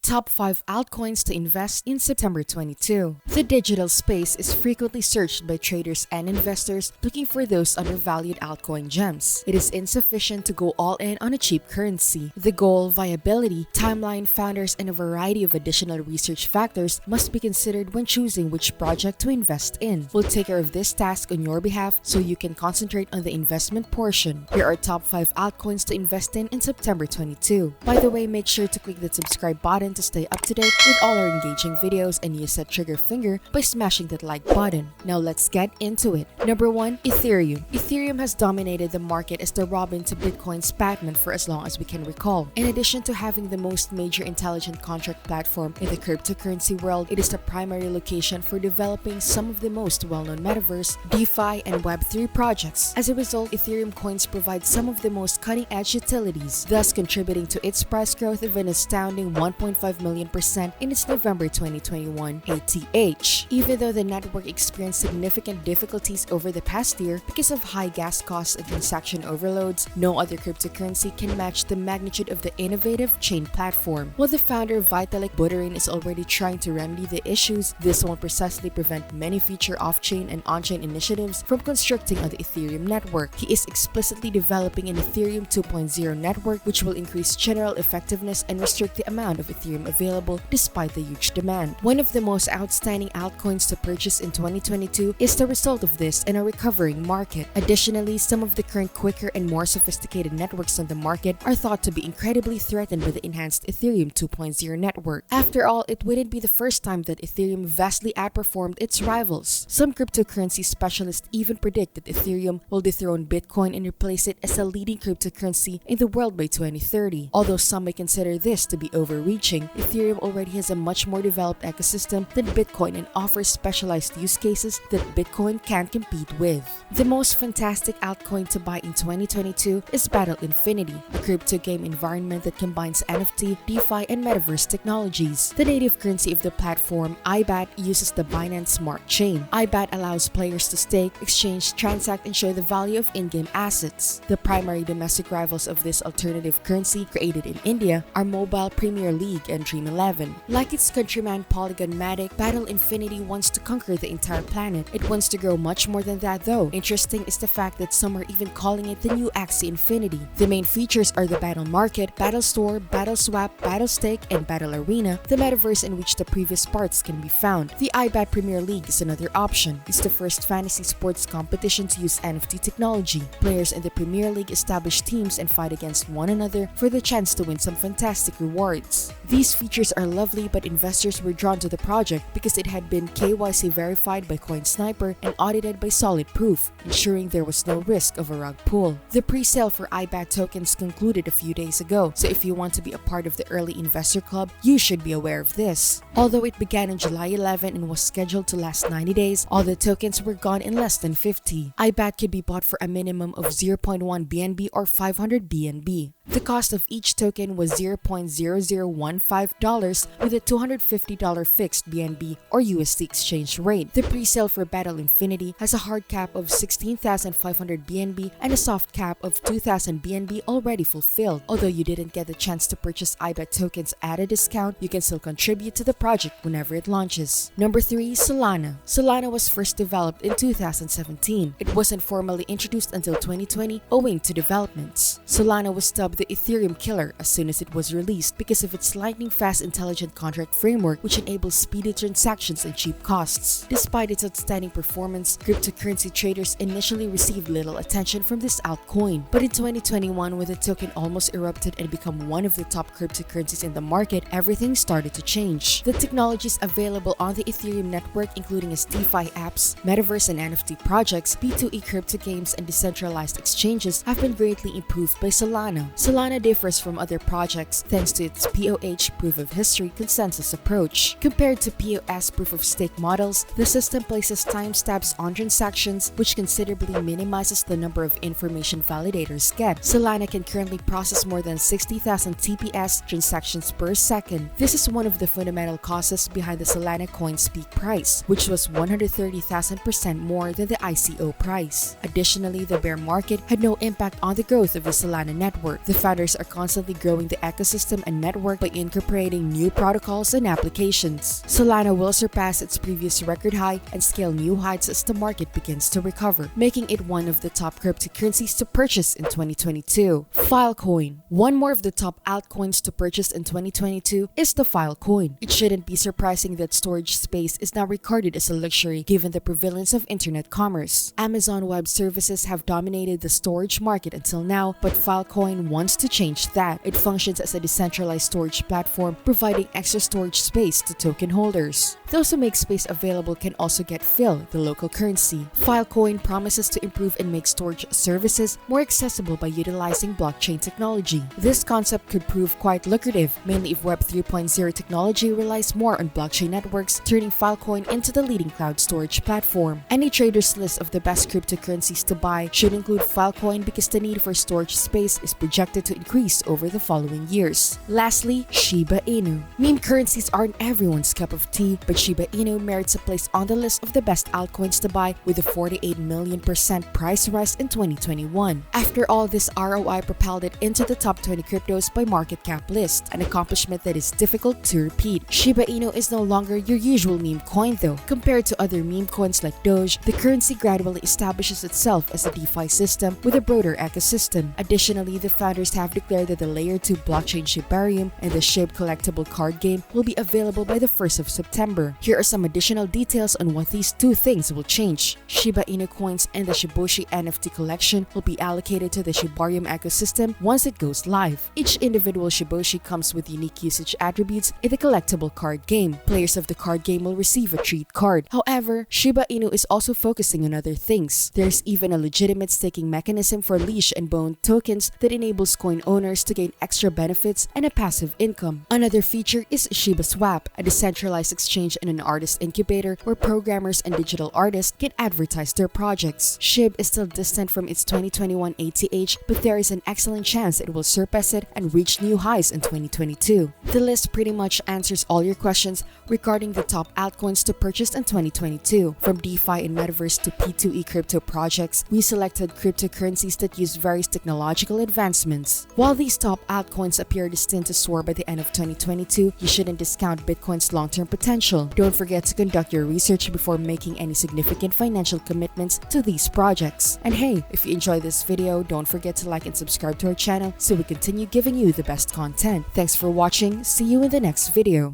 Top 5 altcoins to invest in September 22. The digital space is frequently searched by traders and investors looking for those undervalued altcoin gems. It is insufficient to go all in on a cheap currency. The goal, viability, timeline, founders, and a variety of additional research factors must be considered when choosing which project to invest in. We'll take care of this task on your behalf so you can concentrate on the investment portion. Here are top 5 altcoins to invest in September 22. By the way, make sure to click the subscribe button to stay up to date with all our engaging videos and use that trigger finger by smashing that like button. Now let's get into it. Number 1. Ethereum. Ethereum has dominated the market as the Robin to Bitcoin's Batman for as long as we can recall. In addition to having the most major intelligent contract platform in the cryptocurrency world, it is the primary location for developing some of the most well-known metaverse, DeFi, and Web3 projects. As a result, Ethereum coins provide some of the most cutting-edge utilities, thus contributing to its price growth of an astounding 1.5 million% in its November 2021 ATH. Even though the network experienced significant difficulties over the past year because of high gas costs and transaction overloads, no other cryptocurrency can match the magnitude of the innovative chain platform. While the founder Vitalik Buterin is already trying to remedy the issues, this won't precisely prevent many future off-chain and on-chain initiatives from constructing on the Ethereum network. He is explicitly developing an Ethereum 2.0 network which will increase general effectiveness and restrict the amount of Ethereum available despite the huge demand. One of the most outstanding altcoins to purchase in 2022 is the result of this in a recovering market. Additionally, some of the current quicker and more sophisticated networks on the market are thought to be incredibly threatened by the enhanced Ethereum 2.0 network. After all, it wouldn't be the first time that Ethereum vastly outperformed its rivals. Some cryptocurrency specialists even predict that Ethereum will dethrone Bitcoin and replace it as a leading cryptocurrency in the world by 2030. Although some may consider this to be overreaching, Ethereum already has a much more developed ecosystem than Bitcoin and offers specialized use cases that Bitcoin can't compete with. The most fantastic altcoin to buy in 2022 is Battle Infinity, a crypto game environment that combines NFT, DeFi, and metaverse technologies. The native currency of the platform, IBAT, uses the Binance Smart Chain. IBAT allows players to stake, exchange, transact, and show the value of in-game assets. The primary domestic rivals of this alternative currency, created in India, are Mobile Premier League and Dream 11. Like its countryman Polygon Matic, Battle Infinity wants to conquer the entire planet. It wants to grow much more than that though. Interesting is the fact that some are even calling it the new Axie Infinity. The main features are the Battle Market, Battle Store, Battle Swap, Battle Stake, and Battle Arena, the metaverse in which the previous parts can be found. The IBAT Premier League is another option. It's the first fantasy sports competition to use NFT technology. Players in the Premier League establish teams and fight against one another for the chance to win some fantastic rewards. These features are lovely, but investors were drawn to the project because it had been KYC verified by CoinSniper and audited by Solid Proof, ensuring there was no risk of a rug pull. The pre-sale for IBAT tokens concluded a few days ago, so if you want to be a part of the early investor club, you should be aware of this. Although it began on July 11 and was scheduled to last 90 days, all the tokens were gone in less than 50. IBAT could be bought for a minimum of 0.1 BNB or 500 BNB. The cost of each token was $0.0015 with a $250 fixed BNB or USD exchange rate. The pre-sale for Battle Infinity has a hard cap of 16,500 BNB and a soft cap of 2,000 BNB already fulfilled. Although you didn't get the chance to purchase IBAT tokens at a discount, you can still contribute to the project whenever it launches. Number 3. Solana. Solana was first developed in 2017. It wasn't formally introduced until 2020 owing to developments. Solana was dubbed the Ethereum killer as soon as it was released because of its lightning-fast intelligent contract framework which enables speedy transactions and cheap costs. Despite its outstanding performance, cryptocurrency traders initially received little attention from this altcoin. But in 2021, when the token almost erupted and became one of the top cryptocurrencies in the market, everything started to change. The technologies available on the Ethereum network, including its DeFi apps, metaverse and NFT projects, P2E crypto games, and decentralized exchanges, have been greatly improved by Solana. Solana differs from other projects thanks to its POH proof of history consensus approach. Compared to POS proof of stake models, the system places timestamps on transactions, which considerably minimizes the number of information validators get. Solana can currently process more than 60,000 TPS transactions per second. This is one of the fundamental causes behind the Solana coin's peak price, which was 130,000% more than the ICO price. Additionally, the bear market had no impact on the growth of the Solana network. The founders are constantly growing the ecosystem and network by incorporating new protocols and applications. Solana will surpass its previous record high and scale new heights as the market begins to recover, making it one of the top cryptocurrencies to purchase in 2022. Filecoin. One more of the top altcoins to purchase in 2022 is the Filecoin. It shouldn't be surprising that storage space is now regarded as a luxury given the prevalence of internet commerce. Amazon Web Services have dominated the storage market until now, but Filecoin wants to change that. It functions as a decentralized storage platform, providing extra storage space to token holders. Those who make space available can also get Phil, the local currency. Filecoin promises to improve and make storage services more accessible by utilizing blockchain technology. This concept could prove quite lucrative, mainly if Web 3.0 technology relies more on blockchain networks, turning Filecoin into the leading cloud storage platform. Any trader's list of the best cryptocurrencies to buy should include Filecoin because the need for storage space is projected to increase over the following years. Lastly, Shiba Inu. Meme currencies aren't everyone's cup of tea, but Shiba Inu merits a place on the list of the best altcoins to buy with a 48 million% price rise in 2021. After all, this ROI propelled it into the top 20 cryptos by market cap list, an accomplishment that is difficult to repeat. Shiba Inu is no longer your usual meme coin though. Compared to other meme coins like Doge, the currency gradually establishes itself as a DeFi system with a broader ecosystem. Additionally, the founders have declared that the Layer 2 blockchain Shibarium and the SHIB collectible card game will be available by the 1st of September. Here are some additional details on what these two things will change. Shiba Inu coins and the Shibushi NFT collection will be allocated to the Shibarium ecosystem once it goes live. Each individual Shibushi comes with unique usage attributes in the collectible card game. Players of the card game will receive a treat card. However, Shiba Inu is also focusing on other things. There's even a legitimate staking mechanism for leash and bone tokens that enables coin owners to gain extra benefits and a passive income. Another feature is Shiba Swap, a decentralized exchange and an artist incubator where programmers and digital artists can advertise their projects. SHIB is still distant from its 2021 ATH, but there is an excellent chance it will surpass it and reach new highs in 2022. The list pretty much answers all your questions regarding the top altcoins to purchase in 2022. From DeFi and Metaverse to P2E crypto projects, we selected cryptocurrencies that use various technological advancements. While these top altcoins appear destined to soar by the end of 2022, you shouldn't discount Bitcoin's long-term potential. Don't forget to conduct your research before making any significant financial commitments to these projects. And hey, if you enjoyed this video, don't forget to like and subscribe to our channel so we continue giving you the best content. Thanks for watching. See you in the next video.